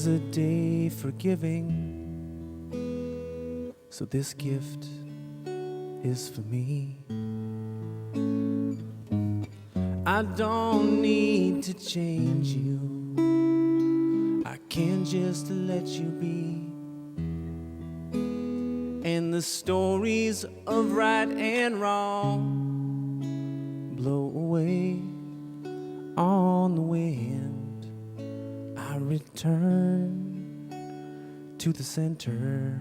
is a day for giving, so this gift is for me. I don't need to change you, I can just let you be. And the stories of right and wrong blow away on the wind. I return to the center.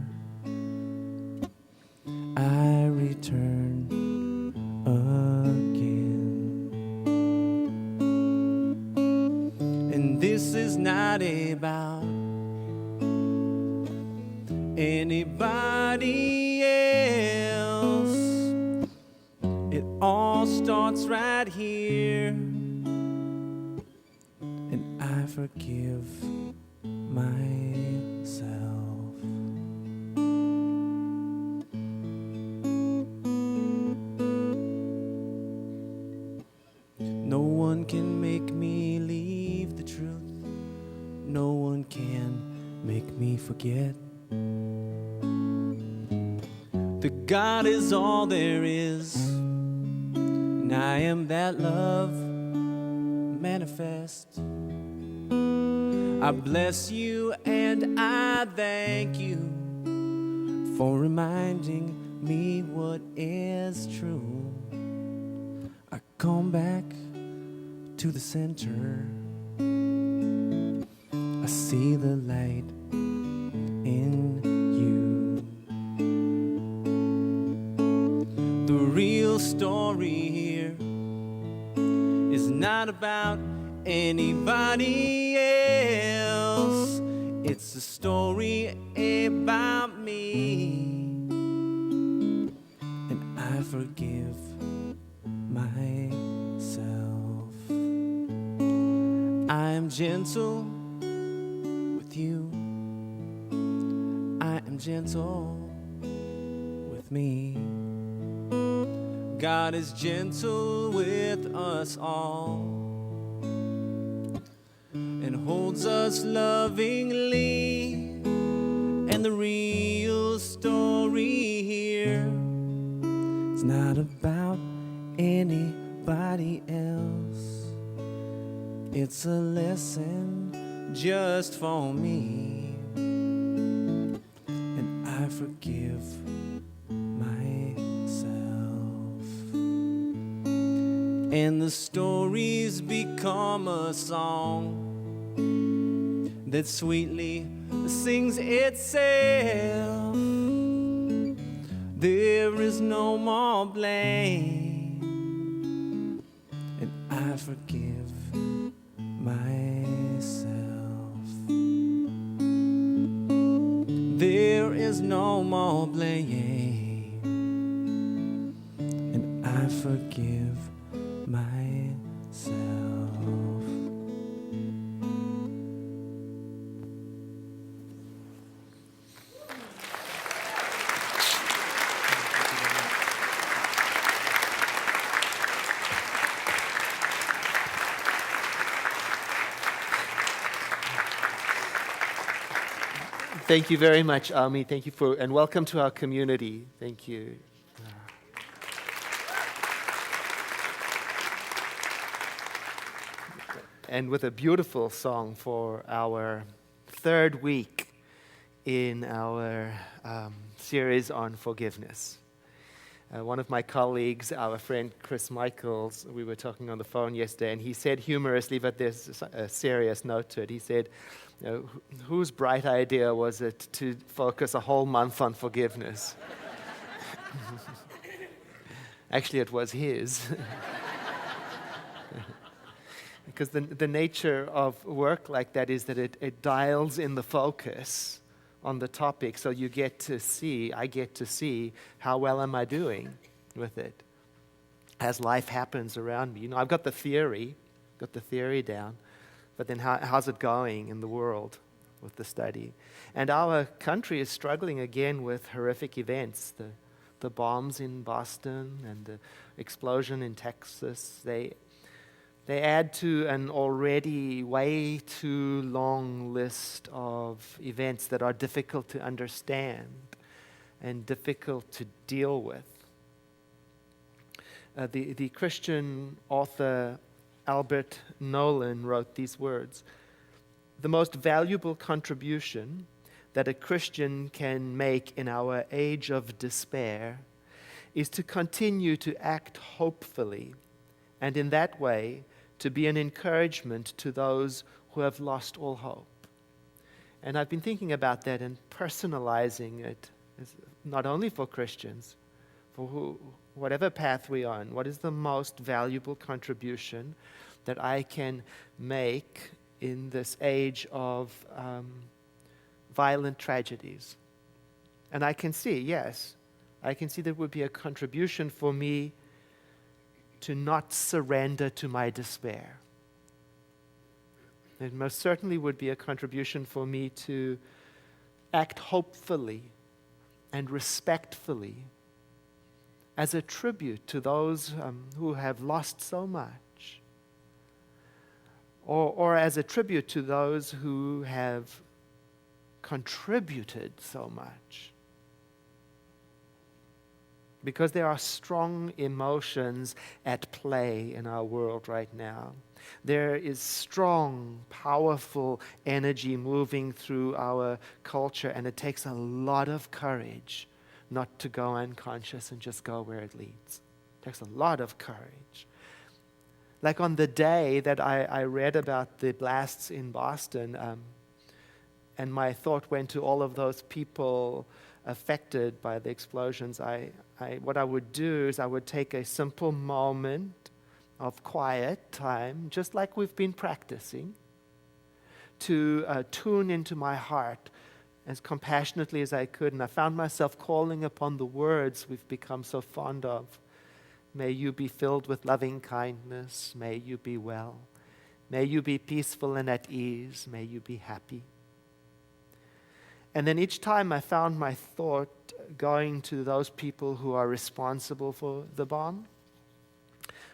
I return again. And this is not about anybody else. It all starts right here, and I forgive myself. No one can make me leave the truth. No one can make me forget. That God is all there is, and I am that love manifest. I bless you and I thank you for reminding me what is true. I come back to the center. I see the light in you. The real story here is not about anybody else. It's a story about me, and I forgive myself. I'm gentle with you. I am gentle with me. God is gentle with us all and holds us lovingly. And the real story here is not about anybody else. It's a lesson just for me, and I forgive myself. And the stories become a song that sweetly sings itself. There is no more blame, and I forgive myself. There is no more blame, and I forgive myself. Thank you very much, Ami. Thank you and welcome to our community. Thank you. And with a beautiful song for our third week in our series on forgiveness. One of my colleagues, our friend Chris Michaels, we were talking on the phone yesterday, and he said humorously, but there's a serious note to it. He said, whose bright idea was it to focus a whole month on forgiveness? Actually, it was his. Because the nature of work like that is that it dials in the focus on the topic, so I get to see how well am I doing with it as life happens around me. You know, I've got the theory down, but then how's it going in the world with the study? And our country is struggling again with horrific events, the bombs in Boston and the explosion in Texas. They add to an already way too long list of events that are difficult to understand and difficult to deal with. The Christian author Albert Nolan wrote these words: "The most valuable contribution that a Christian can make in our age of despair is to continue to act hopefully, and in that way to be an encouragement to those who have lost all hope." And I've been thinking about that and personalizing it, not only for Christians, for whatever path we're on. What is the most valuable contribution that I can make in this age of violent tragedies? And I can see, yes, I can see there would be a contribution for me to not surrender to my despair. It most certainly would be a contribution for me to act hopefully and respectfully as a tribute to those who have lost so much, or as a tribute to those who have contributed so much. Because there are strong emotions at play in our world right now. There is strong, powerful energy moving through our culture, and it takes a lot of courage not to go unconscious and just go where it leads. It takes a lot of courage. Like on the day that I read about the blasts in Boston, and my thought went to all of those people affected by the explosions, what I would do is I would take a simple moment of quiet time, just like we've been practicing, to tune into my heart as compassionately as I could. And I found myself calling upon the words we've become so fond of. May you be filled with loving kindness. May you be well. May you be peaceful and at ease. May you be happy. And then each time I found my thought going to those people who are responsible for the bomb,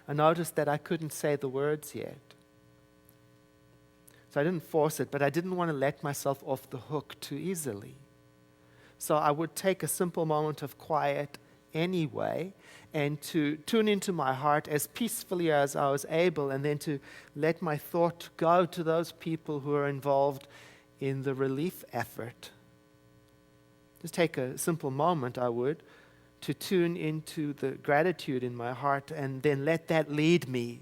I noticed that I couldn't say the words yet. So I didn't force it, but I didn't want to let myself off the hook too easily. So I would take a simple moment of quiet anyway, and to tune into my heart as peacefully as I was able, and then to let my thought go to those people who are involved in the relief effort. Just take a simple moment, I would, to tune into the gratitude in my heart, and then let that lead me.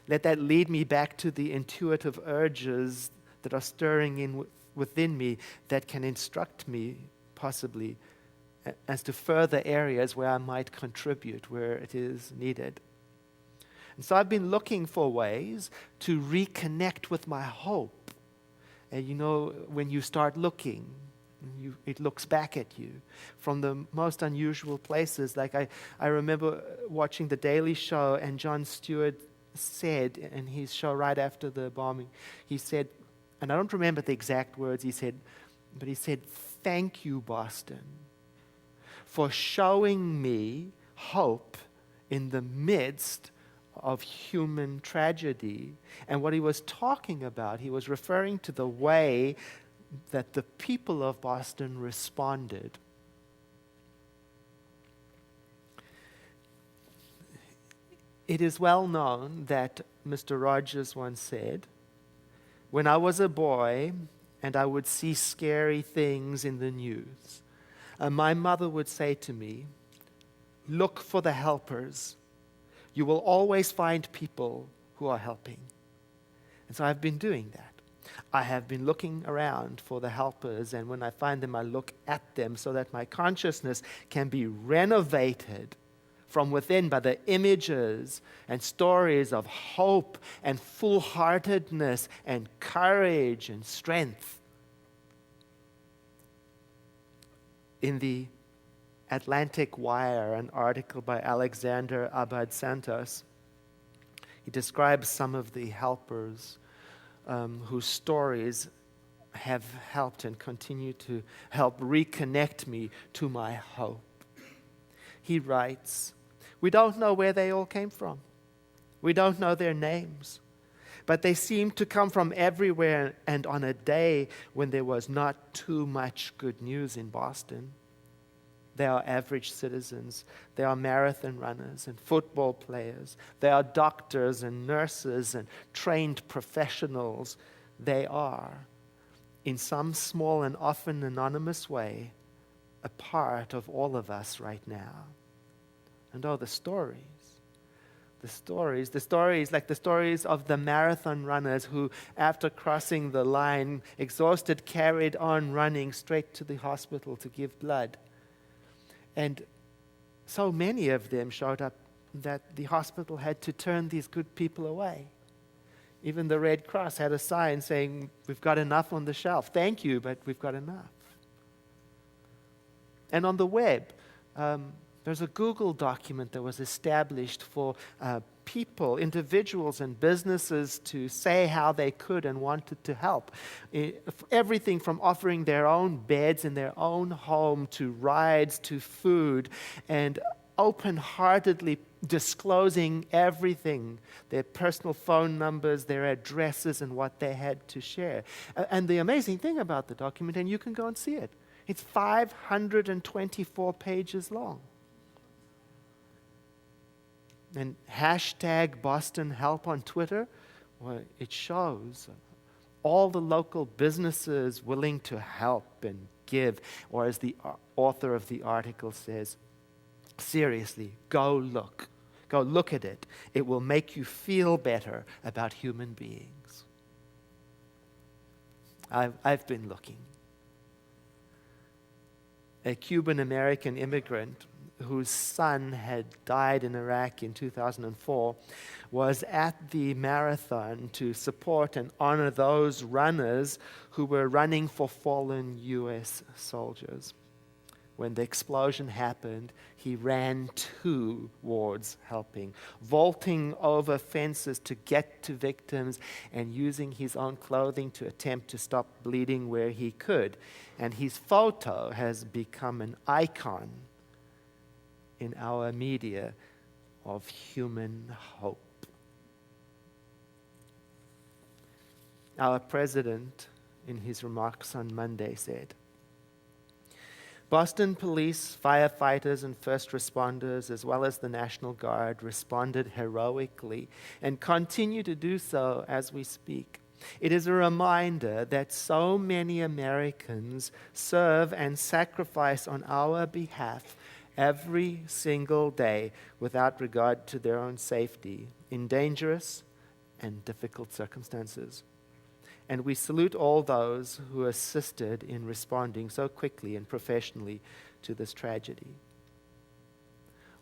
Let that lead me back to the intuitive urges that are stirring within me that can instruct me, possibly, as to further areas where I might contribute, where it is needed. And so I've been looking for ways to reconnect with my hope. And you know, when you start looking, it looks back at you from the most unusual places. Like I remember watching The Daily Show, and Jon Stewart said in his show right after the bombing, he said, and I don't remember the exact words he said, but he said, "Thank you, Boston, for showing me hope in the midst of human tragedy." And what he was talking about, he was referring to the way that the people of Boston responded. It is well known that Mr. Rogers once said, "When I was a boy and I would see scary things in the news, my mother would say to me, 'Look for the helpers. You will always find people who are helping.'" And so I've been doing that. I have been looking around for the helpers, and when I find them, I look at them so that my consciousness can be renovated from within by the images and stories of hope and full-heartedness and courage and strength. In the Atlantic Wire, an article by Alexander Abad Santos, he describes some of the helpers whose stories have helped and continue to help reconnect me to my hope. He writes, "We don't know where they all came from. We don't know their names. But they seemed to come from everywhere, and on a day when there was not too much good news in Boston. They are average citizens. They are marathon runners and football players. They are doctors and nurses and trained professionals. They are, in some small and often anonymous way, a part of all of us right now. And oh, the stories, like the stories of the marathon runners who, after crossing the line, exhausted, carried on running straight to the hospital to give blood. And so many of them showed up that the hospital had to turn these good people away. Even the Red Cross had a sign saying, "We've got enough on the shelf. Thank you, but we've got enough." And on the web, there's a Google document that was established for people, individuals and businesses to say how they could and wanted to help. Everything from offering their own beds in their own home to rides to food, and open-heartedly disclosing everything, their personal phone numbers, their addresses, and what they had to share. And the amazing thing about the document, and you can go and see it, it's 524 pages long. And hashtag Boston Help on Twitter, well, it shows all the local businesses willing to help and give. Or as the author of the article says, seriously, go look. Go look at it. It will make you feel better about human beings. I've been looking. A Cuban-American immigrant whose son had died in Iraq in 2004, was at the marathon to support and honor those runners who were running for fallen U.S. soldiers. When the explosion happened, he ran towards helping, vaulting over fences to get to victims and using his own clothing to attempt to stop bleeding where he could. And his photo has become an icon in our media of human hope. Our president, in his remarks on Monday, said, "Boston police, firefighters, and first responders, as well as the National Guard, responded heroically and continue to do so as we speak. It is a reminder that so many Americans serve and sacrifice on our behalf every single day without regard to their own safety in dangerous and difficult circumstances. And we salute all those who assisted in responding so quickly and professionally to this tragedy."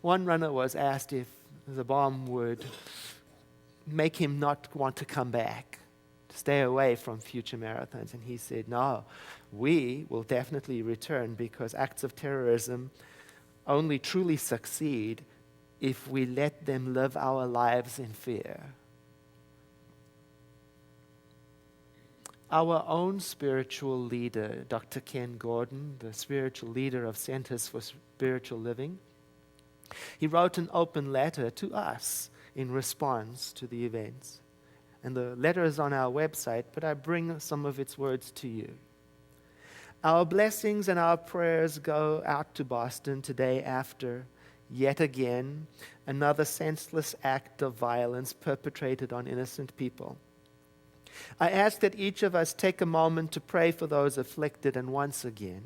One runner was asked if the bomb would make him not want to come back, to stay away from future marathons. And he said, "No, we will definitely return, because acts of terrorism only truly succeed if we let them live our lives in fear." Our own spiritual leader, Dr. Ken Gordon, the spiritual leader of Centers for Spiritual Living, he wrote an open letter to us in response to the events. And the letter is on our website, but I bring some of its words to you. "Our blessings and our prayers go out to Boston today after, yet again, another senseless act of violence perpetrated on innocent people. I ask that each of us take a moment to pray for those afflicted, and once again,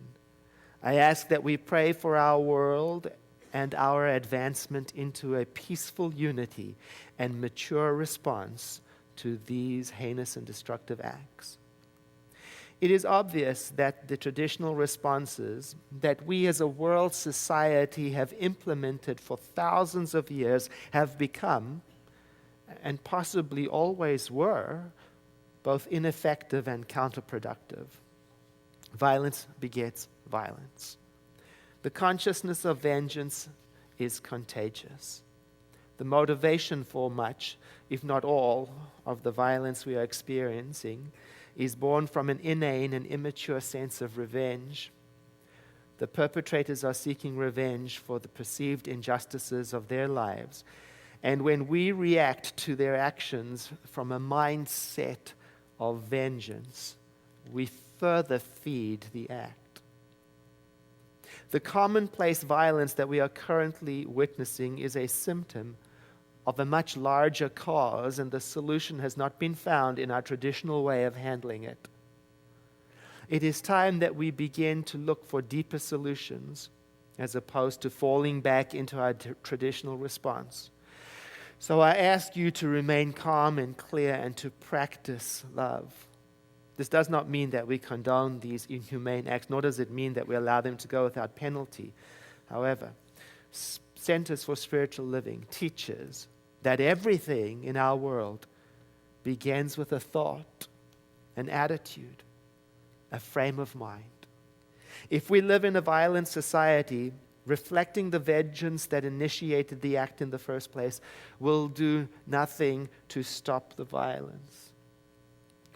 I ask that we pray for our world and our advancement into a peaceful unity and mature response to these heinous and destructive acts. It is obvious that the traditional responses that we as a world society have implemented for thousands of years have become, and possibly always were, both ineffective and counterproductive. Violence begets violence. The consciousness of vengeance is contagious. The motivation for much, if not all, of the violence we are experiencing is born from an inane and immature sense of revenge. The perpetrators are seeking revenge for the perceived injustices of their lives, And when we react to their actions from a mindset of vengeance, we further feed the act. The commonplace violence that we are currently witnessing is a symptom of a much larger cause, and the solution has not been found in our traditional way of handling it. It is time that we begin to look for deeper solutions as opposed to falling back into our traditional response. So I ask you to remain calm and clear and to practice love. This does not mean that we condone these inhumane acts, nor does it mean that we allow them to go without penalty. However, Centers for Spiritual Living teaches that everything in our world begins with a thought, an attitude, a frame of mind. If we live in a violent society, reflecting the vengeance that initiated the act in the first place will do nothing to stop the violence.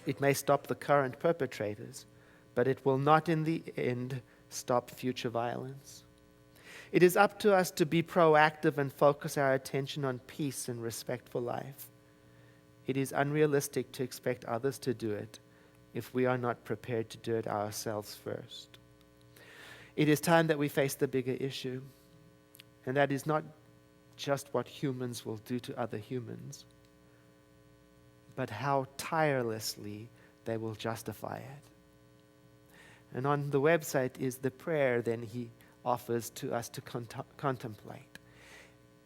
It may stop the current perpetrators, but it will not in the end stop future violence. It is up to us to be proactive and focus our attention on peace and respect for life. It is unrealistic to expect others to do it if we are not prepared to do it ourselves first. It is time that we face the bigger issue, and that is not just what humans will do to other humans, but how tirelessly they will justify it. And on the website is the prayer then he offers to us to contemplate.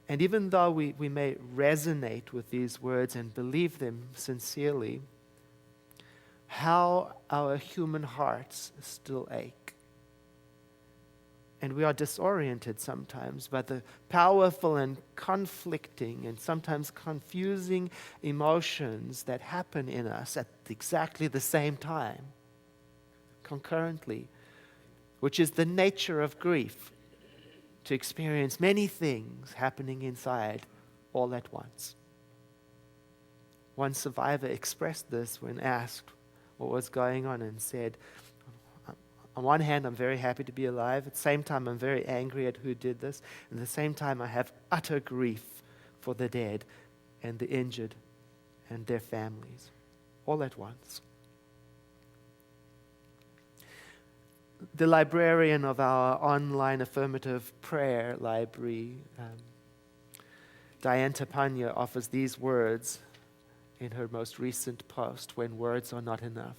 And even though we may resonate with these words and believe them sincerely, how our human hearts still ache. And we are disoriented sometimes by the powerful and conflicting and sometimes confusing emotions that happen in us at exactly the same time, concurrently, which is the nature of grief, to experience many things happening inside all at once. One survivor expressed this when asked what was going on and said, on one hand, I'm very happy to be alive. At the same time, I'm very angry at who did this. And at the same time, I have utter grief for the dead and the injured and their families, all at once. The librarian of our online affirmative prayer library, Diane Tapanya, offers these words in her most recent post, When Words Are Not Enough.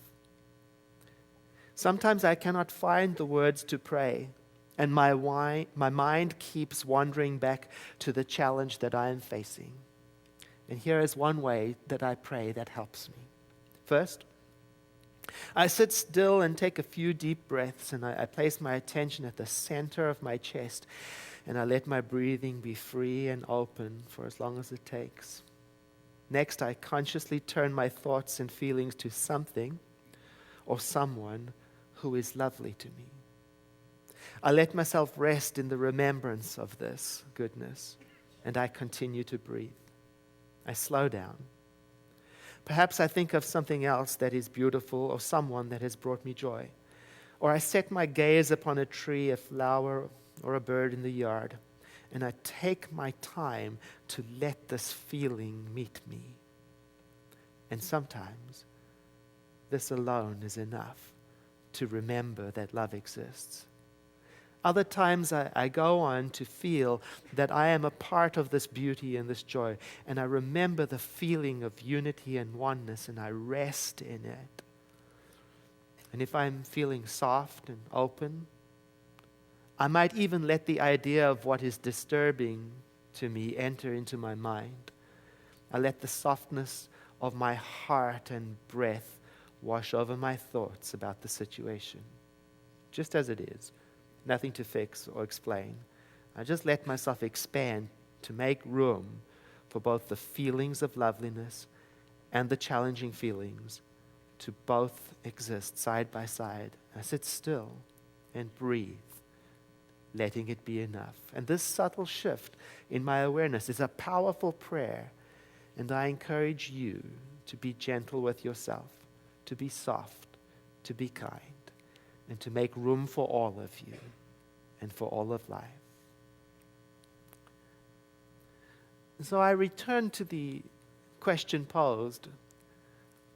Sometimes I cannot find the words to pray, and my mind keeps wandering back to the challenge that I am facing. And here is one way that I pray that helps me. First, I sit still and take a few deep breaths, and I place my attention at the center of my chest, and I let my breathing be free and open for as long as it takes. Next, I consciously turn my thoughts and feelings to something or someone who is lovely to me. I let myself rest in the remembrance of this goodness, and I continue to breathe. I slow down. Perhaps I think of something else that is beautiful or someone that has brought me joy. Or I set my gaze upon a tree, a flower, or a bird in the yard, and I take my time to let this feeling meet me. And sometimes this alone is enough to remember that love exists. Other times I go on to feel that I am a part of this beauty and this joy, and I remember the feeling of unity and oneness, and I rest in it. And if I'm feeling soft and open, I might even let the idea of what is disturbing to me enter into my mind. I let the softness of my heart and breath wash over my thoughts about the situation, just as it is, nothing to fix or explain. I just let myself expand to make room for both the feelings of loveliness and the challenging feelings to both exist side by side. I sit still and breathe, letting it be enough. And this subtle shift in my awareness is a powerful prayer, and I encourage you to be gentle with yourself, to be soft, to be kind, and to make room for all of you and for all of life. So I return to the question posed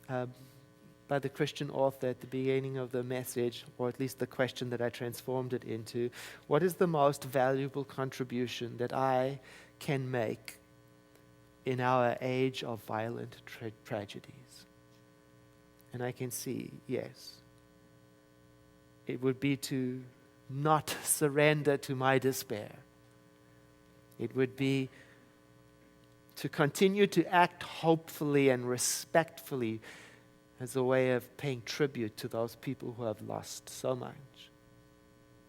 by the Christian author at the beginning of the message, or at least the question that I transformed it into. What is the most valuable contribution that I can make in our age of violent tragedies? And I can see, yes, it would be to not surrender to my despair. It would be to continue to act hopefully and respectfully as a way of paying tribute to those people who have lost so much,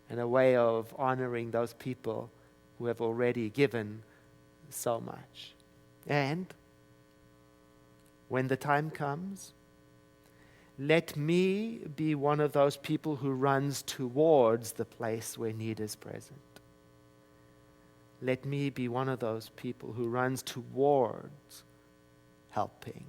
and a way of honoring those people who have already given so much. And when the time comes, let me be one of those people who runs towards the place where need is present. Let me be one of those people who runs towards helping.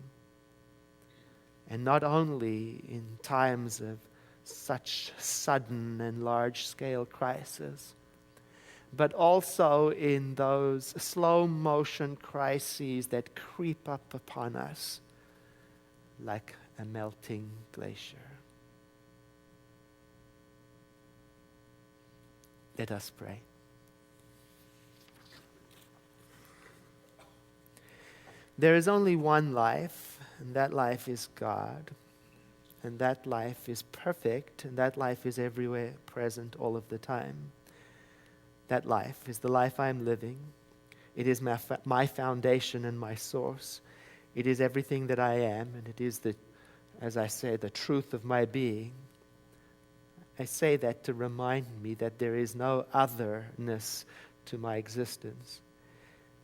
And not only in times of such sudden and large-scale crisis, but also in those slow-motion crises that creep up upon us like a melting glacier. Let us pray. There is only one life, and that life is God. And that life is perfect, and that life is everywhere present all of the time. That life is the life I am living. It is my foundation and my source. It is everything that I am, and it is, as I say, the truth of my being. I say that to remind me that there is no otherness to my existence.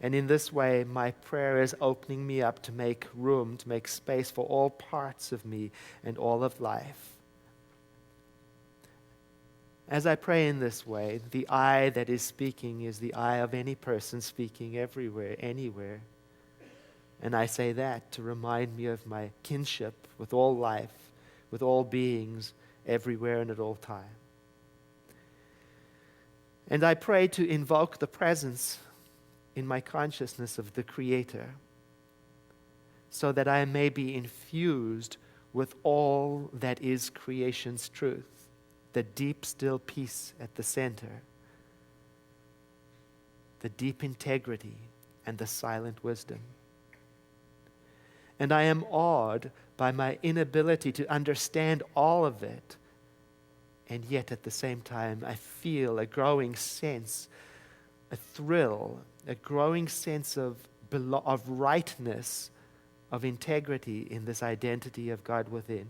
And in this way, my prayer is opening me up to make room, to make space for all parts of me and all of life. As I pray in this way, the I that is speaking is the I of any person speaking everywhere, anywhere. And I say that to remind me of my kinship with all life, with all beings, everywhere and at all time. And I pray to invoke the presence in my consciousness of the Creator, so that I may be infused with all that is creation's truth, the deep, still peace at the center, the deep integrity and the silent wisdom. And I am awed by my inability to understand all of it, and yet at the same time I feel a growing sense, a thrill, a growing sense of rightness, of integrity in this identity of God within.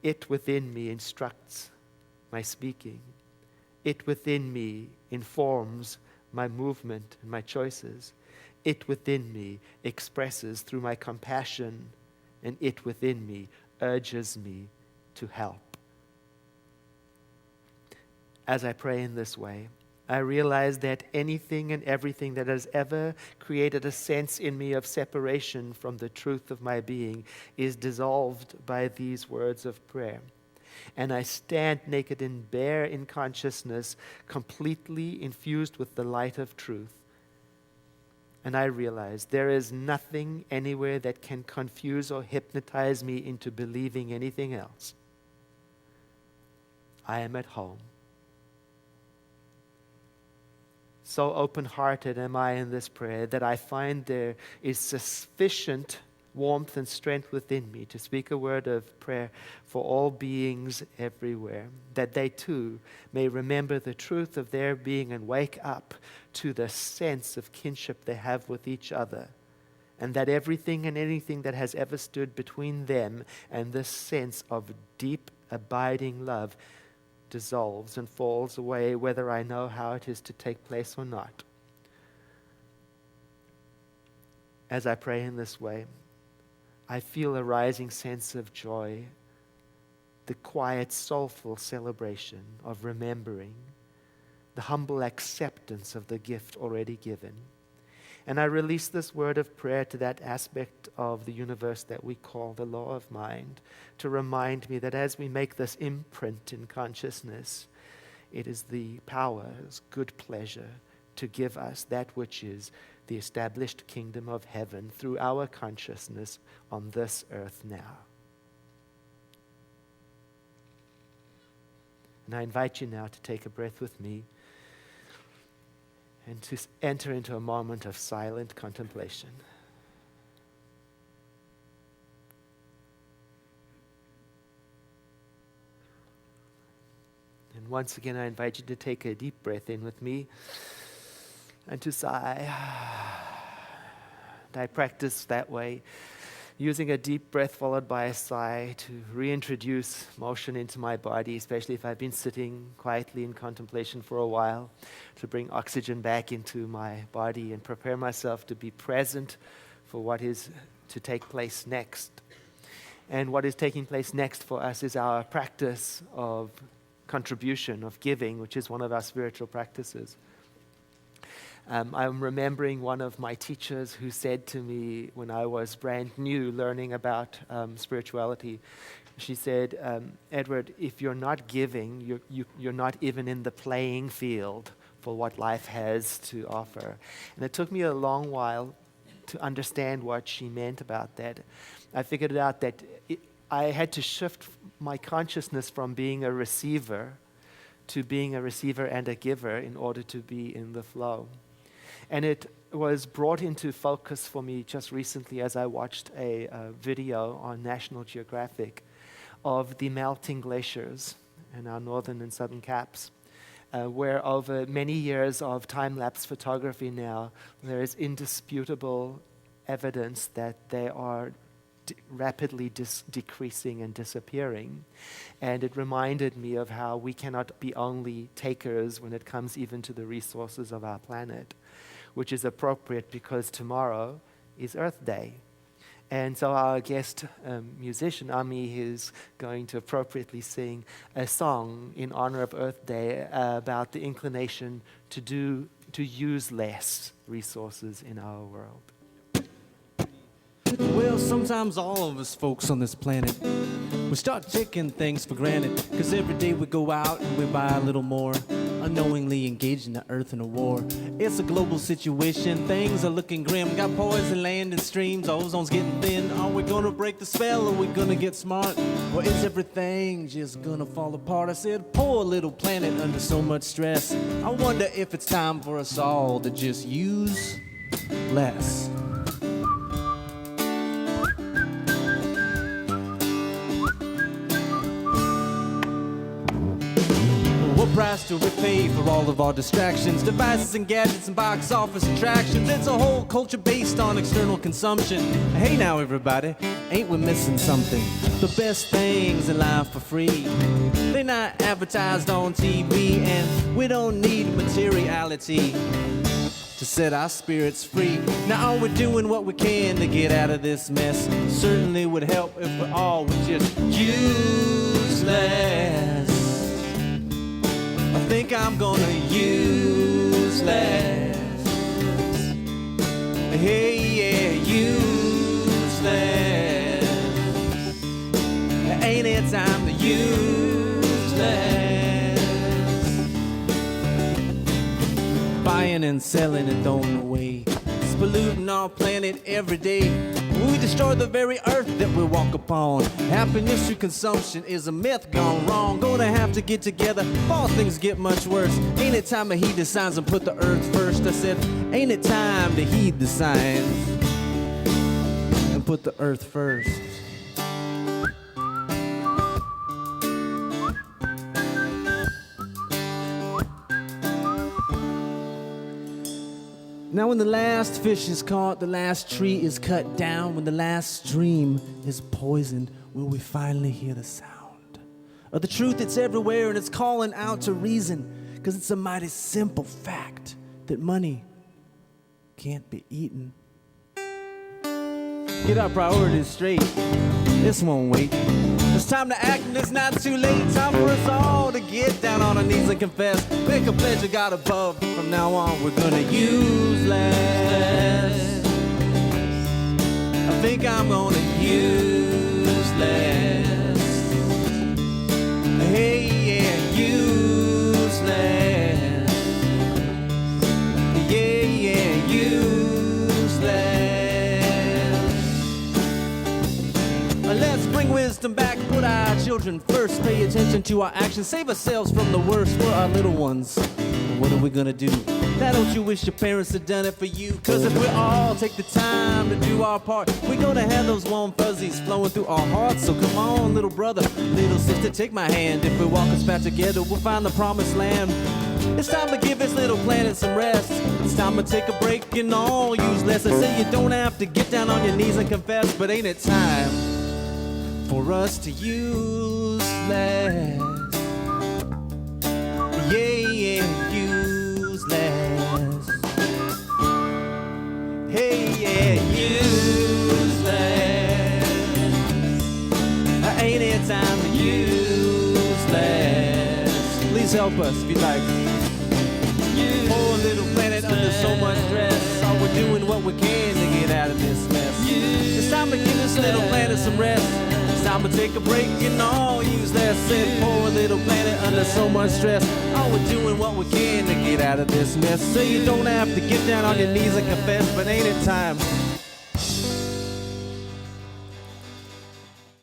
It within me instructs my speaking. It within me informs my movement and my choices. It within me expresses through my compassion, and it within me urges me to help. As I pray in this way, I realize that anything and everything that has ever created a sense in me of separation from the truth of my being is dissolved by these words of prayer. And I stand naked and bare in consciousness, completely infused with the light of truth. And I realize there is nothing anywhere that can confuse or hypnotize me into believing anything else. I am at home. So open-hearted am I in this prayer that I find there is sufficient warmth and strength within me to speak a word of prayer for all beings everywhere, that they too may remember the truth of their being and wake up to the sense of kinship they have with each other, and that everything and anything that has ever stood between them and this sense of deep, abiding love dissolves and falls away, whether I know how it is to take place or not. As I pray in this way, I feel a rising sense of joy, the quiet, soulful celebration of remembering, the humble acceptance of the gift already given. And I release this word of prayer to that aspect of the universe that we call the law of mind, to remind me that as we make this imprint in consciousness, it is the power's good pleasure to give us that which is the established kingdom of heaven through our consciousness on this earth now. And I invite you now to take a breath with me and to enter into a moment of silent contemplation. And once again, I invite you to take a deep breath in with me and to sigh. And I practice that way, using a deep breath followed by a sigh to reintroduce motion into my body, especially if I've been sitting quietly in contemplation for a while, to bring oxygen back into my body and prepare myself to be present for what is to take place next. And what is taking place next for us is our practice of contribution, of giving, which is one of our spiritual practices. I'm remembering one of my teachers who said to me when I was brand new learning about spirituality, she said, Edward, if you're not giving, you're not even in the playing field for what life has to offer. And it took me a long while to understand what she meant about that. I figured out that I had to shift my consciousness from being a receiver to being a receiver and a giver in order to be in the flow. And it was brought into focus for me just recently as I watched a video on National Geographic of the melting glaciers in our northern and southern caps, where over many years of time-lapse photography now, there is indisputable evidence that they are rapidly decreasing and disappearing. And it reminded me of how we cannot be only takers when it comes even to the resources of our planet, which is appropriate because tomorrow is Earth Day. And so our guest musician, Ami, is going to appropriately sing a song in honor of Earth Day about the inclination to use less resources in our world. Well, sometimes all of us folks on this planet, we start taking things for granted, because every day we go out and we buy a little more, unknowingly engaging the earth in a war. It's a global situation, things are looking grim, got poison land and streams, ozone's getting thin. Are we gonna break the spell, are we gonna get smart, or is everything just gonna fall apart? I said, poor little planet under so much stress, I wonder if it's time for us all to just use less. What price do we pay for all of our distractions, devices and gadgets and box office attractions? It's a whole culture based on external consumption. Hey now everybody, ain't we missing something? The best things in life for free, they're not advertised on TV, and we don't need materiality to set our spirits free. Now are we doing what we can to get out of this mess? Certainly would help if we all would just use less. I think I'm gonna use less. Hey, yeah, use less. Ain't it time to use less? Buying and selling and throwing away, it's polluting our planet every day. We destroy the very earth that we walk upon. Happiness through consumption is a myth gone wrong. Gonna have to get together before things get much worse. Ain't it time to heed the signs and put the earth first? I said, ain't it time to heed the signs and put the earth first? Now when the last fish is caught, the last tree is cut down, when the last stream is poisoned, will we finally hear the sound of the truth that's everywhere and it's calling out to reason? Because it's a mighty simple fact that money can't be eaten. Get our priorities straight, this won't wait. It's time to act and it's not too late. Time for us all to get down on our knees and confess. Make a pledge to God above. From now on we're gonna use less. I think I'm gonna use less. Hey, yeah, use less. into our actions, save ourselves from the worst for our little ones. But what are we gonna do? Now don't you wish your parents had done it for you? Cause if we all take the time to do our part, we're gonna have those warm fuzzies flowing through our hearts. So come on, little brother, little sister, take my hand. If we walk this path together, we'll find the promised land. It's time to give this little planet some rest. It's time to take a break and all use less. I say you don't have to get down on your knees and confess, but ain't it time for us to use less? Yeah, use less. Hey, yeah, use less. Ain't it time to use less? Please help us if you'd like. Poor little planet under so much stress. All we're doing what we can to get out of this mess. It's time to give this little planet some rest. It's time to take a break and all use less. Said poor little planet under so much stress. All we're doing what we can to get out of this mess. So you don't have to get down on your knees and confess, but ain't it time